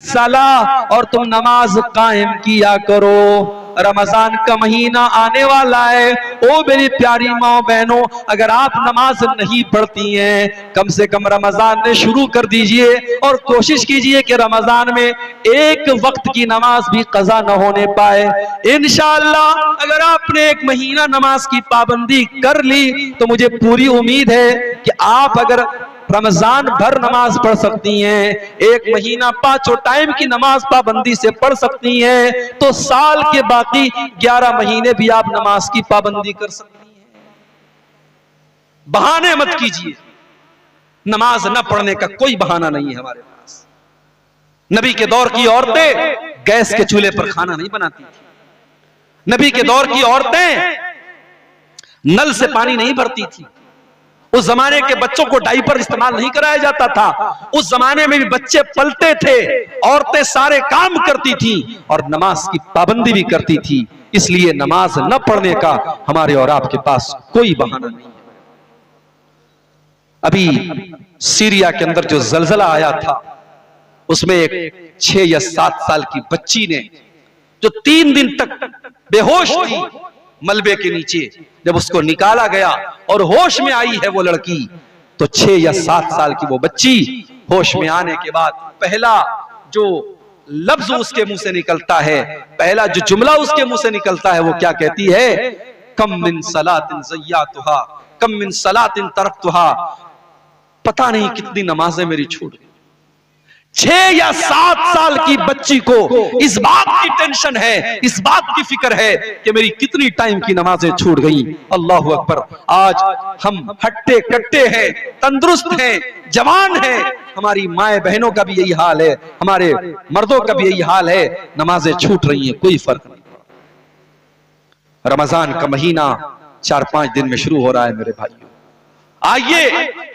सलाह, और तुम नमाज कायम किया करो। रमजान का महीना आने वाला है। ओ मेरी प्यारी माँ बहनों, अगर आप नमाज नहीं पढ़ती हैं, कम से कम रमजान में शुरू कर दीजिए और कोशिश कीजिए कि रमजान में एक वक्त की नमाज भी कज़ा न होने पाए। इंशाअल्लाह अगर आपने एक महीना नमाज की पाबंदी कर ली तो मुझे पूरी उम्मीद है कि आप अगर रमजान भर नमाज पढ़ सकती हैं, एक महीना 5 टाइम की नमाज पाबंदी से पढ़ सकती हैं, तो साल के बाकी 11 महीने भी आप नमाज की पाबंदी कर सकती हैं। बहाने मत कीजिए, नमाज न पढ़ने का कोई बहाना नहीं है हमारे पास। नबी के दौर की औरतें गैस के चूल्हे पर खाना नहीं बनाती थी। नबी के दौर की औरतें नल से पानी नहीं भरती थी। उस जमाने के बच्चों को डायपर इस्तेमाल नहीं कराया जाता था। उस जमाने में भी बच्चे पलते थे, औरतें सारे काम करती थी और नमाज की पाबंदी भी करती थी। इसलिए नमाज न पढ़ने का हमारे और आपके पास कोई बहाना नहीं है। अभी सीरिया के अंदर जो जलजला आया था, उसमें एक 6 या 7 साल की बच्ची ने, जो 3 दिन तक बेहोश थी मलबे के नीचे, जब उसको निकाला गया और होश में आई है वो लड़की, तो 6 या 7 साल की वो बच्ची होश में आने के बाद पहला जो लफ्ज उसके मुंह से निकलता है, पहला जो जुमला उसके मुंह से निकलता है, वो क्या कहती है? कम मिन सलातिन ज़य्यातुहा, कम मिन सलातिन तरक्तुहा, पता नहीं कितनी नमाजें मेरी छूट गई। 6 या 7 साल की बच्ची को इस बात की टेंशन है, इस बात की फिक्र है कि मेरी कितनी टाइम की नमाजें छूट गई। अल्लाहु अकबर। आज हम हट्टे कट्टे हैं, तंदुरुस्त हैं, जवान हैं, हमारी माए बहनों का भी यही हाल है, हमारे मर्दों का भी यही हाल है, नमाजें छूट रही हैं, कोई फर्क नहीं पड़ा। रमजान का महीना 4-5 दिन में शुरू हो रहा है मेरे भाइयों। आइए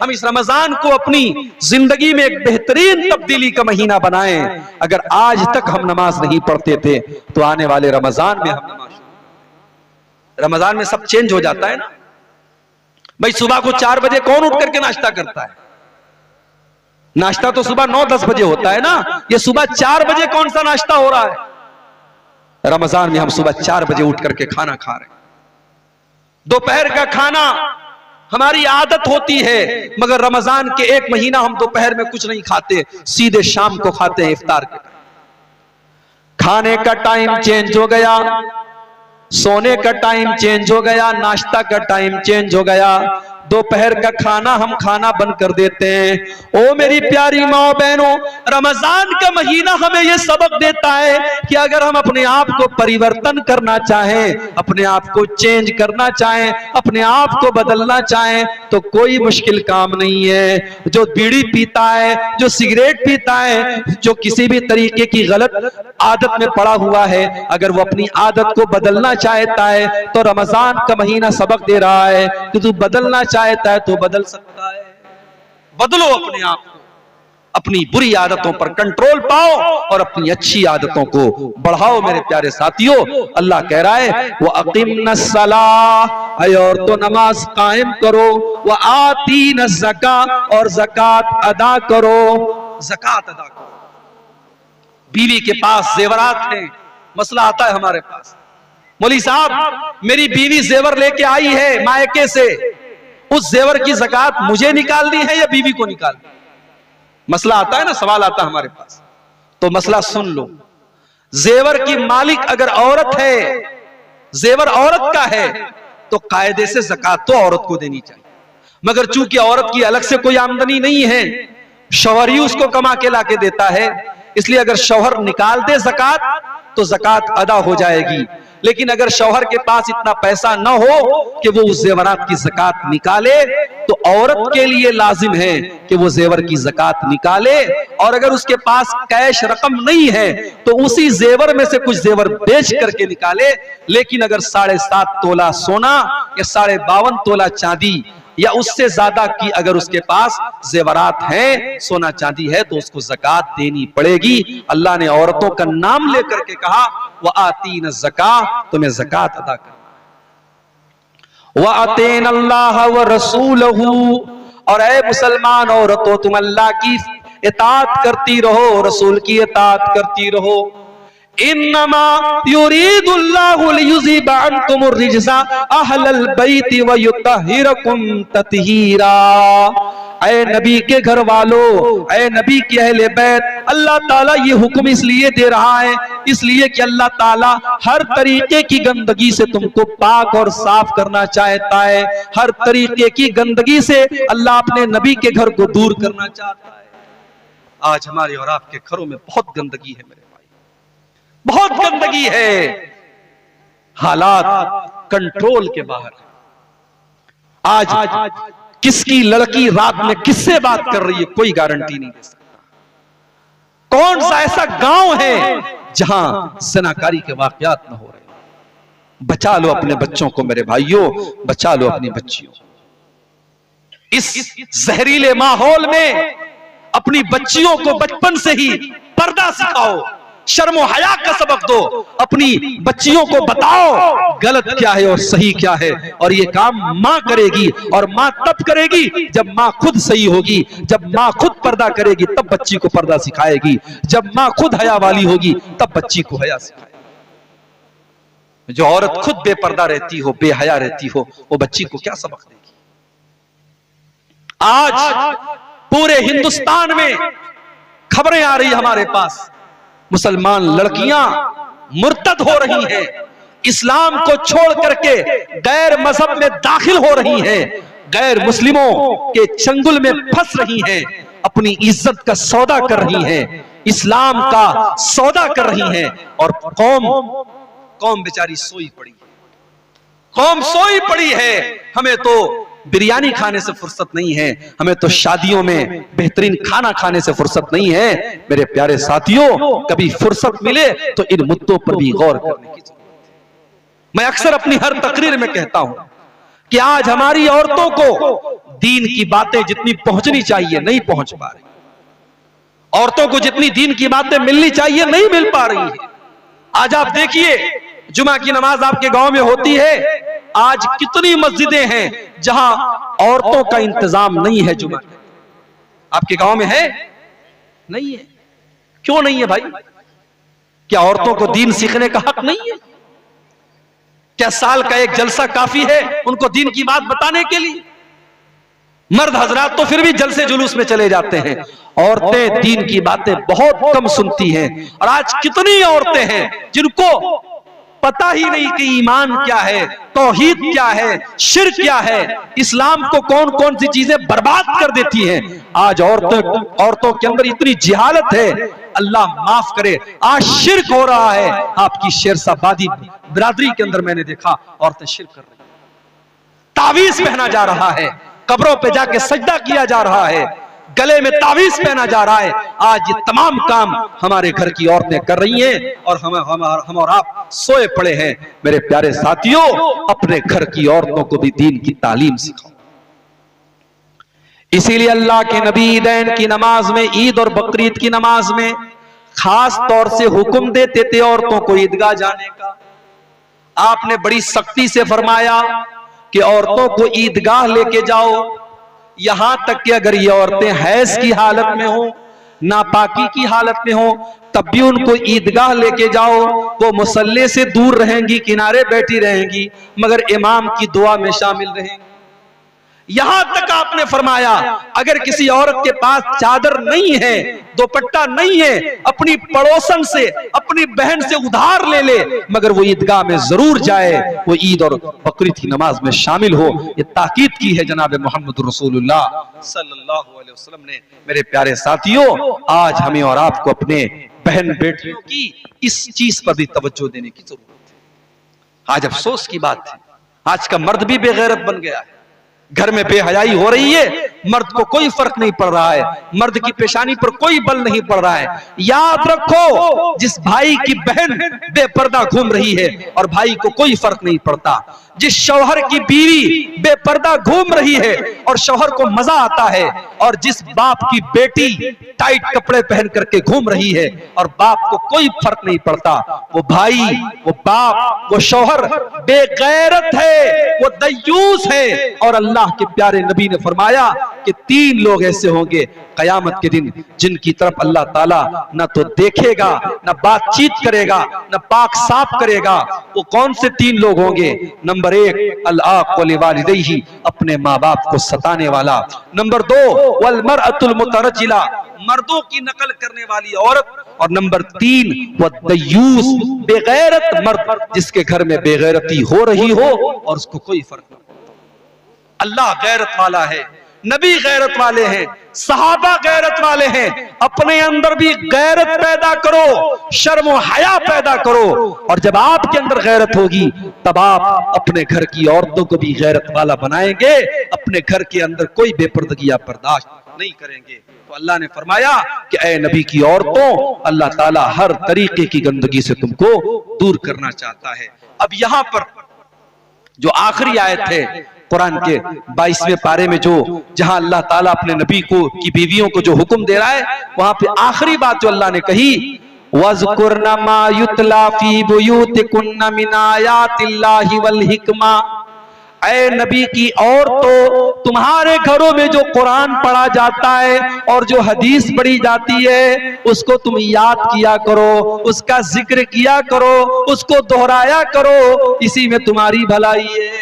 हम इस रमजान को अपनी जिंदगी में एक बेहतरीन तब्दीली का महीना बनाएं। अगर आज तक हम नमाज नहीं पढ़ते थे तो आने वाले रमजान में हम नमाज, रमजान में सब चेंज हो जाता है ना भाई। सुबह को 4 बजे कौन उठ करके नाश्ता करता है? नाश्ता तो सुबह 9-10 बजे होता है ना। ये सुबह 4 बजे कौन सा नाश्ता हो रहा है? रमजान में हम सुबह 4 बजे उठ करके खाना खा रहे हैं। दोपहर का खाना हमारी आदत होती है, मगर रमजान के 1 महीना हम दोपहर में कुछ नहीं खाते, सीधे शाम को खाते हैं इफ्तार के टाइम। खाने का टाइम चेंज हो गया, सोने का टाइम चेंज हो गया, नाश्ता का टाइम चेंज हो गया, दोपहर का खाना हम खाना बंद कर देते हैं। ओ मेरी प्यारी माँ बहनों, रमजान का महीना हमें यह सबक देता है कि अगर हम अपने आप को परिवर्तन करना चाहें, अपने आप को चेंज करना चाहें, अपने आप को बदलना चाहें, तो कोई मुश्किल काम नहीं है। जो बीड़ी पीता है, जो सिगरेट पीता है, जो किसी भी तरीके की गलत आदत में पड़ा हुआ है, अगर वो अपनी आदत को बदलना चाहता है तो रमजान का महीना सबक दे रहा है कि तू बदलना चाहता है तो बदल सकता है। बदलो अपने आप को, अपनी बुरी आदतों पर कंट्रोल पाओ और अपनी अच्छी आदतों को बढ़ाओ। मेरे प्यारे साथियों, अल्लाह कह रहा है वो अकीमनस सलाह, और तो नमाज कायम करो, वो आतीन ज़का, और ज़कात अदा करो, ज़कात अदा करो। बीवी के पास जेवरात हैं, मसला आता है हमारे पास, मौली साहब मेरी बीवी जेवर लेके आई है मायके से, उस जेवर की ज़कात मुझे निकालनी है या बीवी को निकालनी? मसला आता है ना, सवाल आता है हमारे पास। तो मसला सुन लो, जेवर की मालिक अगर औरत है, जेवर औरत का है, तो कायदे से ज़कात तो औरत को देनी चाहिए। मगर चूंकि औरत की अलग से कोई आमदनी नहीं है, शौहर ही उसको कमा के लाके देता है, इसलिए अगर शौहर निकाल दे ज़कात तो ज़कात अदा हो जाएगी। लेकिन अगर शौहर के पास इतना पैसा न हो कि वो उस जेवरात की ज़कात निकाले, तो औरत के लिए लाजिम है कि वो जेवर की ज़कात निकाले। और अगर उसके पास कैश रकम नहीं है तो उसी जेवर में से कुछ जेवर बेच करके निकाले। लेकिन अगर 7.5 तोला सोना या 52.5 तोला चांदी या उससे ज्यादा की अगर उसके पास जेवरात हैं, सोना चांदी है, तो उसको ज़कात देनी पड़ेगी। अल्लाह ने औरतों का नाम लेकर के कहा वह आतीन ज़का, तुम्हें ज़कात अदा करना है। वह अतीन अल्लाह व रसूलहू, और ऐ मुसलमान औरतों तुम अल्लाह की इताअत करती रहो, रसूल की इताअत करती रहो। इन्नमा युरीदुल्लाहु लियुज़िबा अन्कुमुर रिज्सा अहलल बैति व युतहिरकुम तत्हीरा। ऐ नबी के घर वालों, ऐ नबी के अहले बैत, अल्लाह ताला ये हुक्म इसलिए दे रहा है, इसलिए कि अल्लाह ताला हर तरीके की गंदगी से तुमको पाक और साफ करना चाहता है। हर तरीके की गंदगी से अल्लाह अपने नबी के घर को दूर करना चाहता है। आज हमारे और आपके घरों में बहुत गंदगी है मेरे भाई, बहुत गंदगी है। हालात कंट्रोल के बाहर है। आज किसकी लड़की रात में किससे बात कर रही है कोई गारंटी नहीं दे सकता। कौन सा ऐसा गांव है जहां ज़नाकारी के वाकयात न हो रहे। बचा लो अपने बच्चों को मेरे भाइयों, बचा लो अपनी बच्चियों। इस जहरीले माहौल में अपनी बच्चियों को बचपन से ही पर्दा सिखाओ, शर्मो हया का सबक दो। अपनी बच्चियों को बताओ गलत क्या है और सही क्या है। और ये काम मां करेगी, और मां तब करेगी जब मां खुद सही होगी। जब मां खुद पर्दा करेगी तब बच्ची को पर्दा सिखाएगी। जब मां खुद हया वाली होगी तब बच्ची को हया सिखाएगी। जो औरत खुद बेपर्दा रहती हो, बेहया रहती हो, वो बच्ची को क्या सबक देगी। आज पूरे हिंदुस्तान में खबरें आ रही हमारे पास, मुसलमान लड़कियां मुर्तद हो रही हैं, इस्लाम को छोड़ करके गैर मजहब में दाखिल हो रही हैं, गैर मुस्लिमों के चंगुल में फंस रही हैं, अपनी इज्जत का सौदा कर रही हैं, इस्लाम का सौदा कर रही हैं। और कौम बेचारी सोई पड़ी है, कौम सोई पड़ी है। हमें तो बिरयानी खाने से फुर्सत नहीं है, हमें तो शादियों में बेहतरीन खाना खाने से फुर्सत नहीं है। मेरे प्यारे साथियों, कभी फुर्सत मिले तो इन मुद्दों पर भी गौर करने की जरूरत है। मैं अक्सर अपनी हर तकरीर में कहता हूं कि आज हमारी औरतों को दीन की बातें जितनी पहुंचनी चाहिए नहीं पहुंच पा रही, औरतों को जितनी दीन की बातें मिलनी चाहिए नहीं मिल पा रही है। आज आप देखिए, जुमा की नमाज आपके गांव में होती है, आज कितनी मस्जिदें हैं जहां औरतों का इंतजाम नहीं है। जुमा आपके गांव में है? नहीं है। क्यों नहीं है भाई? क्या औरतों को दीन सीखने का हक नहीं है? क्या साल का एक जलसा काफी है उनको दीन की बात बताने के लिए? मर्द हजरात तो फिर भी जलसे जुलूस में चले जाते हैं, औरतें दीन की बातें बहुत कम सुनती हैं। और आज कितनी औरतें हैं जिनको पता ही नहीं कि ईमान क्या है, तौहीद क्या है, शिर्क क्या है, इस्लाम को कौन कौन सी चीजें बर्बाद कर देती हैं। आज औरतों के अंदर इतनी जिहालत है, अल्लाह माफ करे। आज शिर्क हो रहा है। आपकी शेरशाबादी बिरादरी के अंदर मैंने देखा औरतें शिर्क कर रही, तावीज पहना जा रहा है, कब्रों पे जाके सजदा किया जा रहा है, गले में तावीज पहना जा रहा है। आज ये तमाम काम हमारे घर की औरतें कर रही हैं और हम और आप सोए पड़े हैं। मेरे प्यारे साथियों, अपने घर की औरतों को भी दीन की तालीम सिखाओ। इसीलिए अल्लाह के नबी ईदैन की नमाज में, ईद और बकरीद की नमाज में खास तौर से हुक्म देते थे औरतों को ईदगाह जाने का। आपने बड़ी सख्ती से फरमाया कि औरतों को ईदगाह लेके जाओ। यहां तक कि अगर ये औरतें हैज की हालत में हो, नापाकी की हालत में हो, तब भी उनको ईदगाह लेके जाओ। वो मुसल्ले से दूर रहेंगी, किनारे बैठी रहेंगी, मगर इमाम की दुआ में शामिल रहेंगी। यहां तक आपने फरमाया अगर किसी औरत के पास चादर नहीं है, दुपट्टा नहीं है, अपनी पड़ोसन से, अपनी बहन से उधार ले ले, मगर वो ईदगाह में जरूर जाए, वो ईद और बकरीद की नमाज में शामिल हो। ये ताकीद की है जनाब मोहम्मद रसूलुल्लाह सल्लल्लाहु अलैहि वसल्लम ने। मेरे प्यारे साथियों, आज हमें और आपको अपने बहन बेटियों की इस चीज पर भी तवज्जो देने की जरूरत है। आज अफसोस की बात है, आज का मर्द भी बेगैरत बन गया है। घर में बेहयाई हो रही है, मर्द को कोई फर्क नहीं पड़ रहा है, मर्द की पेशानी पर कोई बल नहीं पड़ रहा है। याद रखो, जिस भाई की बहन बेपर्दा घूम रही है और भाई को कोई फर्क नहीं पड़ता, जिस शौहर की बीवी बेपर्दा घूम रही है और शौहर को मजा आता है, और जिस बाप की बेटी टाइट कपड़े पहन करके घूम रही है और बाप को कोई फर्क नहीं पड़ता, वो भाई, वो बाप, वो शौहर बेगैरत है, वो दयूस है। और अल्लाह के प्यारे नबी ने फरमाया कि 3 लोग ऐसे होंगे कयामत के दिन जिनकी तरफ अल्लाह ताला न तो देखेगा, न बातचीत करेगा, न पाक साफ करेगा। वो कौन से 3 लोग होंगे? नंबर 1 अल-आक़ु लिवालिदैहि, अपने माँ बाप को सताने वाला। नंबर 2 वल मरअतुल मुतरज्जिला, मर्दों की नकल करने वाली औरत। और नंबर 3 वद्दयूस, बेगैरत मर्द, जिसके घर में बेगैरती हो रही हो और उसको कोई फर्क न हो। अल्लाह गैरत वाला है, नबी गैरत वाले हैं, सहाबा गैरत वाले हैं। अपने अंदर भी गैरत पैदा करो, शर्म और हया पैदा करो, और जब आपके अंदर गैरत होगी तब आप अपने घर की औरतों को भी गैरत वाला बनाएंगे। अपने घर के अंदर कोई बेपर्दगी आप बर्दाश्त नहीं करेंगे। तो अल्लाह ने फरमाया कि ऐ नबी की औरतों, अल्लाह ताला हर तरीके की गंदगी से तुमको दूर करना चाहता है। अब यहां पर जो आखिरी आयत है कुरान के 22वें पारे में, जो जहां अल्लाह ताला अपने नबी को की बीवियों को जो हुक्म दे रहा है, वहां पे आखिरी बात जो अल्लाह ने कही, वज़कुरना मा युतला फी बुयूतिकुन्ना मिन आयातिल्लाहि वल हिकमा। ऐ नबी की औरतों, तुम्हारे घरों में जो कुरान पढ़ा जाता है और जो हदीस पढ़ी जाती है, उसको तुम याद किया करो, उसका जिक्र किया करो, उसको दोहराया करो, इसी में तुम्हारी भलाई है।